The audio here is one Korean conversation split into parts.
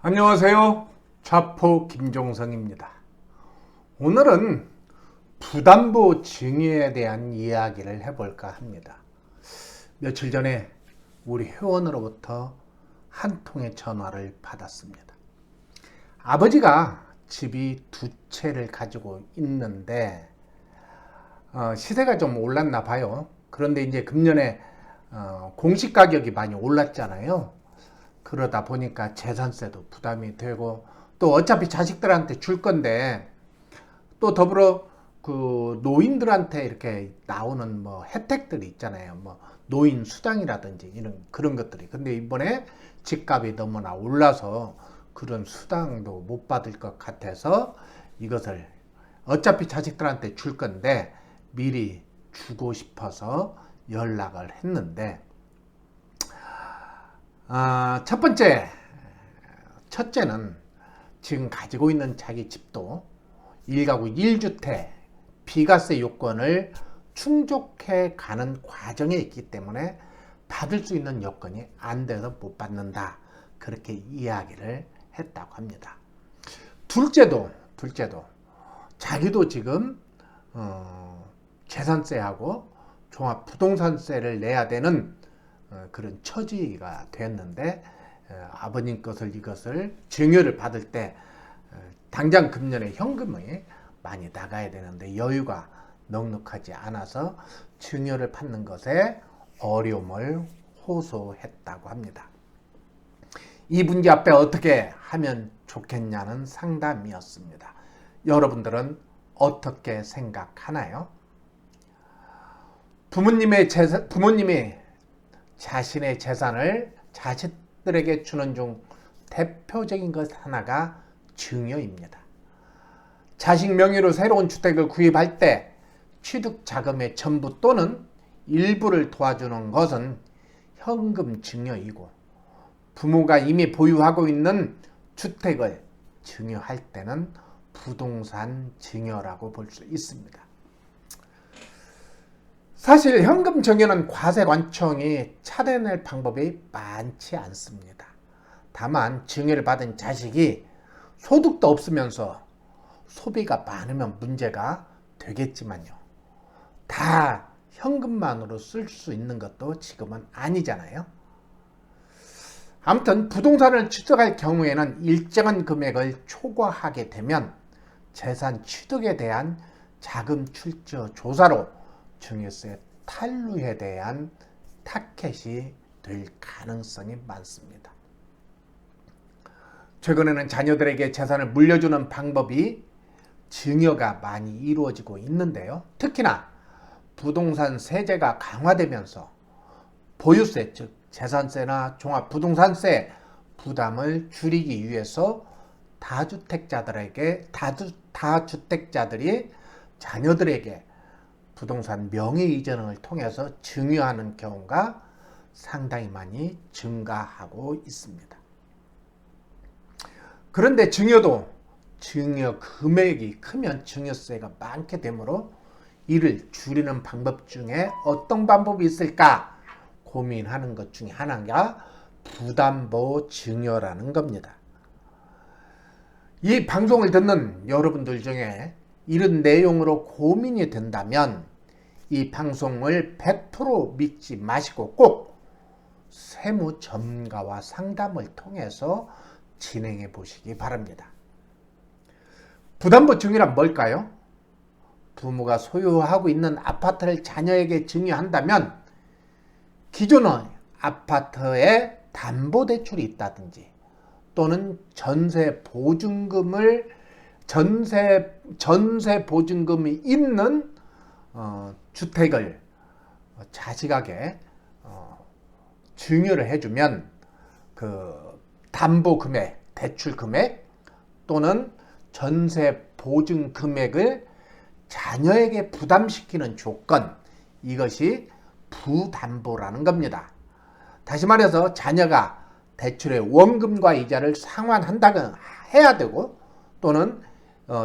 안녕하세요. 좌포 김종성입니다. 오늘은 부담보 증여에 대한 이야기를 해볼까 합니다. 며칠 전에 우리 회원으로부터 한 통의 전화를 받았습니다. 아버지가 집이 두 채를 가지고 있는데 시세가 좀 올랐나 봐요. 그런데 이제 금년에 공시 가격이 많이 올랐잖아요. 그러다 보니까 재산세도 부담이 되고 또 어차피 자식들한테 줄 건데 또 더불어 그 노인들한테 이렇게 나오는 뭐 혜택들이 있잖아요. 뭐 노인 수당이라든지 이런 그런 것들이. 근데 이번에 집값이 너무나 올라서 그런 수당도 못 받을 것 같아서 이것을 어차피 자식들한테 줄 건데 미리 주고 싶어서 연락을 했는데 첫째는 지금 가지고 있는 자기 집도 1가구 1주택 비과세 요건을 충족해 가는 과정에 있기 때문에 받을 수 있는 여건이 안 돼서 못 받는다. 그렇게 이야기를 했다고 합니다. 둘째도 자기도 지금 재산세하고 종합부동산세를 내야 되는 그런 처지가 됐는데 아버님 이것을 증여를 받을 때 당장 금년에 현금이 많이 나가야 되는데 여유가 넉넉하지 않아서 증여를 받는 것에 어려움을 호소했다고 합니다. 이 문제 앞에 어떻게 하면 좋겠냐는 상담이었습니다. 여러분들은 어떻게 생각하나요? 부모님이 자신의 재산을 자식들에게 주는 중 대표적인 것 하나가 증여입니다. 자식 명의로 새로운 주택을 구입할 때 취득 자금의 전부 또는 일부를 도와주는 것은 현금 증여이고 부모가 이미 보유하고 있는 주택을 증여할 때는 부동산 증여라고 볼 수 있습니다. 사실 현금 증여는 과세관청이 찾아낼 방법이 많지 않습니다. 다만 증여를 받은 자식이 소득도 없으면서 소비가 많으면 문제가 되겠지만요. 다 현금만으로 쓸 수 있는 것도 지금은 아니잖아요. 아무튼 부동산을 취득할 경우에는 일정한 금액을 초과하게 되면 재산 취득에 대한 자금 출처 조사로 증여세 탈루에 대한 타켓이 될 가능성이 많습니다. 최근에는 자녀들에게 재산을 물려주는 방법이 증여가 많이 이루어지고 있는데요. 특히나 부동산 세제가 강화되면서 보유세, 즉 재산세나 종합부동산세 부담을 줄이기 위해서 다주택자들이 자녀들에게 부동산 명의 이전을 통해서 증여하는 경우가 상당히 많이 증가하고 있습니다. 그런데 증여 금액이 크면 증여세가 많게 되므로 이를 줄이는 방법 중에 어떤 방법이 있을까 고민하는 것 중에 하나가 부담보 증여라는 겁니다. 이 방송을 듣는 여러분들 중에 이런 내용으로 고민이 된다면 이 방송을 100% 믿지 마시고 꼭 세무 전문가와 상담을 통해서 진행해 보시기 바랍니다. 부담보 증여란 뭘까요? 부모가 소유하고 있는 아파트를 자녀에게 증여한다면 기존의 아파트에 담보대출이 있다든지 또는 전세 보증금이 있는 주택을 자식에게 증여를 해주면 그 담보 금액, 대출 금액 또는 전세 보증 금액을 자녀에게 부담시키는 조건, 이것이 부담보라는 겁니다. 다시 말해서 자녀가 대출의 원금과 이자를 상환한다거나 해야 되고 또는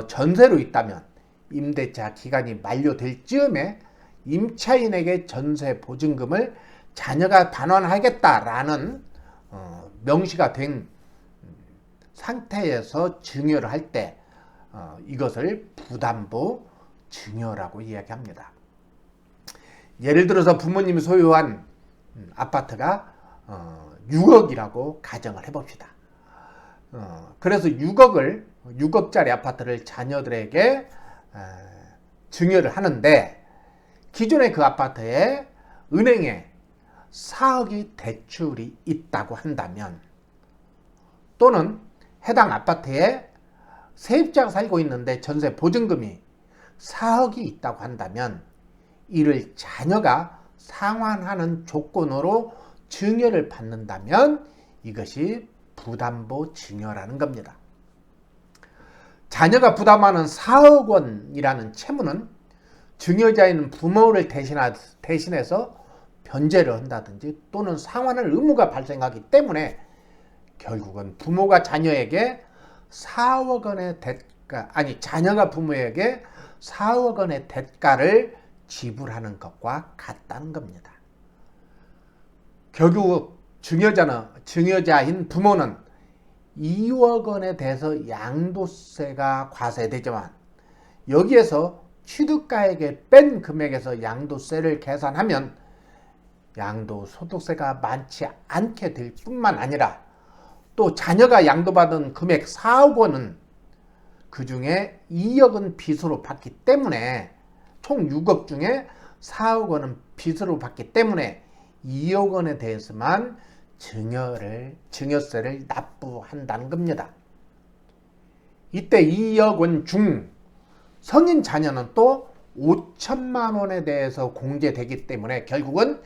전세로 있다면 임대차 기간이 만료될 즈음에 임차인에게 전세 보증금을 자녀가 반환하겠다라는 명시가 된 상태에서 증여를 할 때 이것을 부담보 증여라고 이야기합니다. 예를 들어서 부모님이 소유한 아파트가 6억이라고 가정을 해봅시다. 그래서 6억짜리 아파트를 자녀들에게 증여를 하는데 기존의 그 아파트에 은행에 4억이 대출이 있다고 한다면, 또는 해당 아파트에 세입자가 살고 있는데 전세 보증금이 4억이 있다고 한다면 이를 자녀가 상환하는 조건으로 증여를 받는다면 이것이 부담보 증여라는 겁니다. 자녀가 부담하는 4억 원이라는 채무는 증여자인 부모를 대신해서 변제를 한다든지 또는 상환할 의무가 발생하기 때문에 결국은 부모가 자녀에게 4억 원의 자녀가 부모에게 4억 원의 대가를 지불하는 것과 같다는 겁니다. 결국 증여자인 부모는 2억 원에 대해서 양도세가 과세되지만 여기에서 취득가액에 뺀 금액에서 양도세를 계산하면 양도소득세가 많지 않게 될 뿐만 아니라 또 자녀가 양도받은 금액 4억 원은 그 중에 2억은 빚으로 받기 때문에 총 6억 중에 4억 원은 빚으로 받기 때문에 2억 원에 대해서만 증여세를 납부한다는 겁니다. 이때 2억 원 중 성인 자녀는 또 5천만 원에 대해서 공제되기 때문에 결국은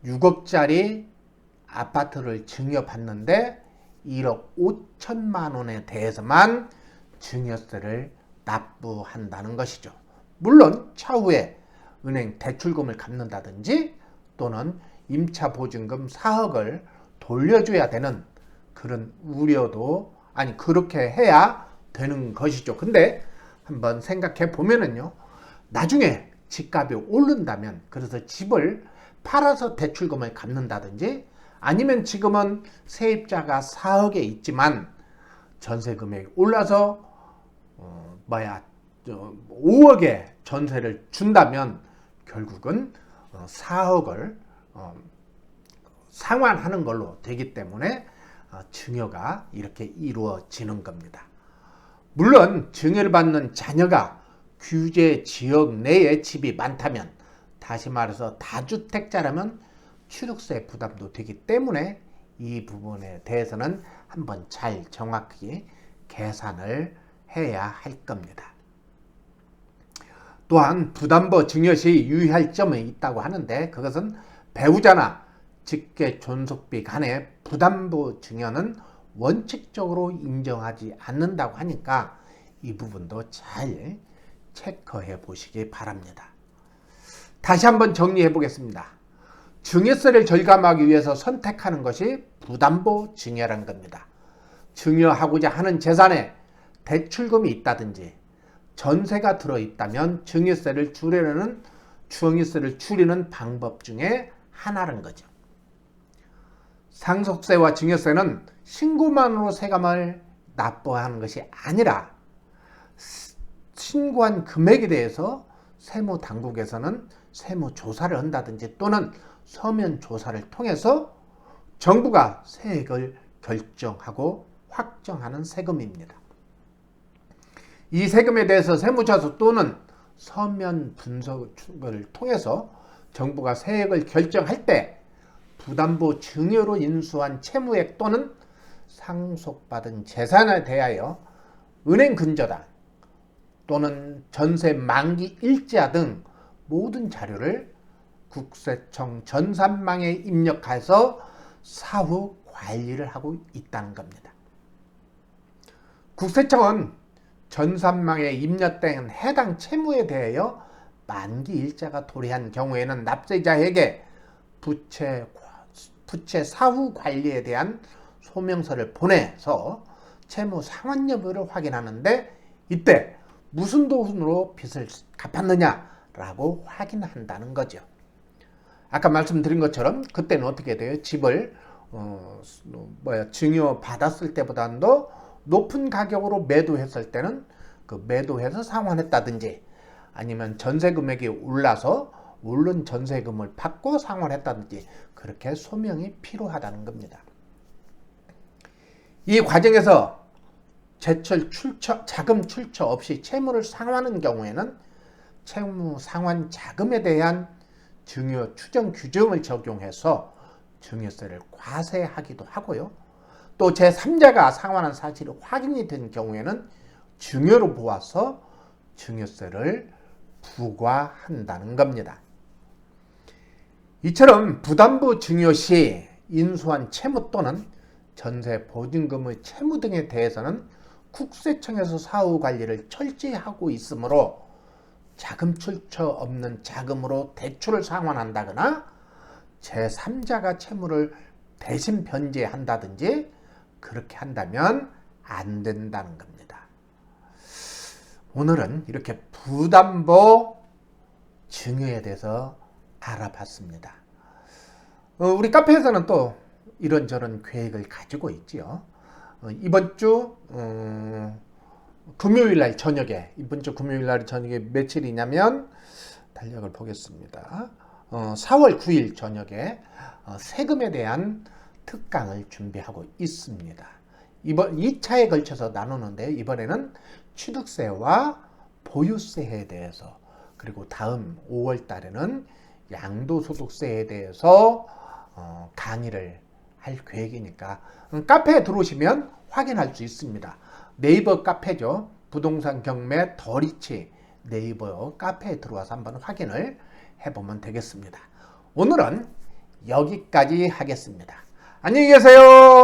6억짜리 아파트를 증여받는데 1억 5천만 원에 대해서만 증여세를 납부한다는 것이죠. 물론 차후에 은행 대출금을 갚는다든지 또는 임차 보증금 4억을 돌려줘야 되는 그런 우려도 그렇게 해야 되는 것이죠. 근데 한번 생각해 보면은요, 나중에 집값이 오른다면, 그래서 집을 팔아서 대출금을 갚는다든지 아니면 지금은 세입자가 4억에 있지만 전세 금액이 올라서 5억에 전세를 준다면 결국은 4억을 상환하는 걸로 되기 때문에 증여가 이렇게 이루어지는 겁니다. 물론 증여를 받는 자녀가 규제 지역 내에 집이 많다면, 다시 말해서 다주택자라면 취득세 부담도 되기 때문에 이 부분에 대해서는 한번 잘 정확히 계산을 해야 할 겁니다. 또한 부담보 증여 시 유의할 점이 있다고 하는데, 그것은 배우자나 직계 존속비 간의 부담보 증여는 원칙적으로 인정하지 않는다고 하니까 이 부분도 잘 체크해 보시기 바랍니다. 다시 한번 정리해 보겠습니다. 증여세를 절감하기 위해서 선택하는 것이 부담보 증여란 겁니다. 증여하고자 하는 재산에 대출금이 있다든지 전세가 들어있다면 증여세를 줄이는 방법 중에 하나라는 거죠. 상속세와 증여세는 신고만으로 세금을 납부하는 것이 아니라 신고한 금액에 대해서 세무당국에서는 세무조사를 한다든지 또는 서면조사를 통해서 정부가 세액을 결정하고 확정하는 세금입니다. 이 세금에 대해서 세무조사 또는 서면 분석을 통해서 정부가 세액을 결정할 때 부담보 증여로 인수한 채무액 또는 상속받은 재산에 대하여 은행 근저당 또는 전세 만기 일자 등 모든 자료를 국세청 전산망에 입력해서 사후 관리를 하고 있다는 겁니다. 국세청은 전산망에 입력된 해당 채무에 대하여 만기 일자가 도래한 경우에는 납세자에게 부채 사후 관리에 대한 소명서를 보내서 채무 상환 여부를 확인하는데, 이때 무슨 돈으로 빚을 갚았느냐라고 확인한다는 거죠. 아까 말씀드린 것처럼 그때는 어떻게 돼요? 집을 증여 받았을 때보다도 높은 가격으로 매도했을 때는 그 매도해서 상환했다든지, 아니면 전세 금액이 올라서 오른 전세금을 받고 상환했다든지, 그렇게 소명이 필요하다는 겁니다. 이 과정에서 제철 출처, 자금 출처 없이 채무를 상환하는 경우에는 채무 상환 자금에 대한 증여 추정 규정을 적용해서 증여세를 과세하기도 하고요. 또 제3자가 상환한 사실이 확인이 된 경우에는 증여로 보아서 증여세를 부과한다는 겁니다. 이처럼 부담부 증여 시 인수한 채무 또는 전세 보증금의 채무 등에 대해서는 국세청에서 사후 관리를 철저히 하고 있으므로 자금 출처 없는 자금으로 대출을 상환한다거나 제3자가 채무를 대신 변제한다든지 그렇게 한다면 안 된다는 겁니다. 오늘은 이렇게 부담보 증여에 대해서 알아봤습니다. 우리 카페에서는 또 이런저런 계획을 가지고 있지요. 이번 주 금요일날 저녁에, 이번 주 금요일날 저녁에 며칠이냐면 달력을 보겠습니다. 4월 9일 저녁에 세금에 대한 특강을 준비하고 있습니다. 이번 2차에 걸쳐서 나누는데, 이번에는 취득세와 보유세에 대해서, 그리고 다음 5월 달에는 양도소득세에 대해서 강의를 할 계획이니까 카페에 들어오시면 확인할 수 있습니다. 네이버 카페죠. 부동산 경매 더리치 네이버 카페에 들어와서 한번 확인을 해보면 되겠습니다. 오늘은 여기까지 하겠습니다. 안녕히 계세요.